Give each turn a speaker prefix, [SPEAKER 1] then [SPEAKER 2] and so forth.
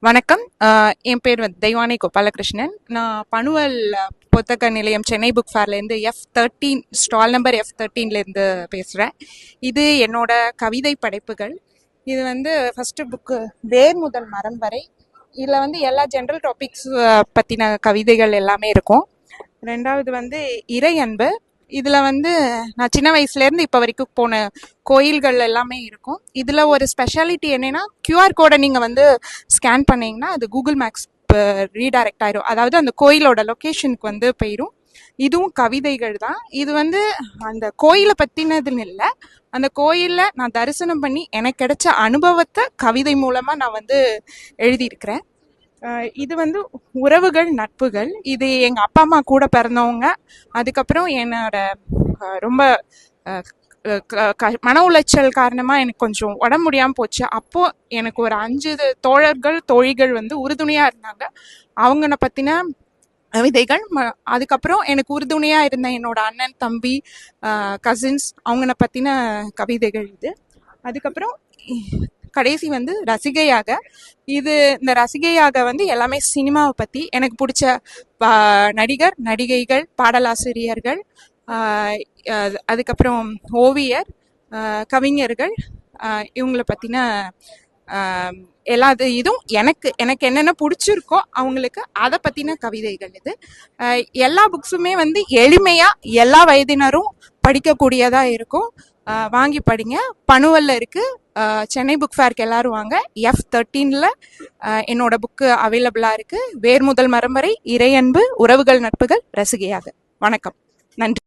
[SPEAKER 1] வணக்கம். என் பேர் தெய்வானை கோபாலகிருஷ்ணன். நான் பனுவல் புத்தக நிலையம் சென்னை புக் ஃபேர்லேருந்து F13 ஸ்டால் நம்பர் F13லேருந்து பேசுகிறேன். இது என்னோட கவிதை படைப்புகள். இது ஃபஸ்ட்டு புக்கு வேர் முதல் மரம் வரை. இதில் எல்லா ஜென்ரல் டாபிக்ஸ் பற்றின கவிதைகள் எல்லாமே இருக்கும். ரெண்டாவது இறை அன்பு. இதில் நான் சின்ன வயசுலேருந்து இப்போ வரைக்கும் போன கோயில்கள் எல்லாமே இருக்கும். இதில் ஒரு ஸ்பெஷாலிட்டி என்னென்னா, QR கோடை நீங்கள் ஸ்கேன் பண்ணிங்கன்னா அது கூகுள் மேப்ஸ் ரீடைரக்ட் ஆயிரும். அதாவது அந்த கோயிலோட லொக்கேஷனுக்கு போயிடும். இதுவும் கவிதைகள் தான். இது அந்த கோயிலை பற்றினதுன்னு இல்லை, அந்த கோயிலில் நான் தரிசனம் பண்ணி எனக்கு கிடைச்ச அனுபவத்தை கவிதை மூலமாக நான் எழுதியிருக்கிறேன். இது உறவுகள் நட்புகள். இது எங்கள் அப்பா அம்மா கூட பிறந்தவங்க. அதுக்கப்புறம் என்னோட ரொம்ப மன உளைச்சல் காரணமாக எனக்கு கொஞ்சம் உடம்பு முடியாமல் போச்சு. அப்போது எனக்கு ஒரு 5 தோழர்கள் தோழிகள் உறுதுணையாக இருந்தாங்க. அவங்கள பற்றின கவிதைகள். அதுக்கப்புறம் எனக்கு உறுதுணையாக இருந்த என்னோட அண்ணன் தம்பி கசின்ஸ் அவங்கள பற்றின கவிதைகள் இது. அதுக்கப்புறம் கடைசி ரசிகையாக. இந்த ரசிகையாக எல்லாமே சினிமாவை பற்றி, எனக்கு பிடிச்ச நடிகர் நடிகைகள், பாடலாசிரியர்கள், அதுக்கப்புறம் ஓவியர், கவிஞர்கள், இவங்கள பற்றின எல்லா இதுவும் எனக்கு என்னென்ன பிடிச்சிருக்கோ அவங்களுக்கு அதை பற்றின கவிதைகள் இது. எல்லா புக்ஸுமே எளிமையாக எல்லா வயதினரும் படிக்கக்கூடியதாக இருக்கும். வாங்கி படிங்க. பனுவல்ல இருக்கு. சென்னை புக் ஃபேருக்கு எல்லாரும் வாங்க. F13ல என்னோட புக்கு அவைலபிளாக இருக்குது. வேர் முதல் மரம் வரை, இறை அன்பு, உறவுகள் நட்புகள், ரசிகையாக. வணக்கம். நன்றி.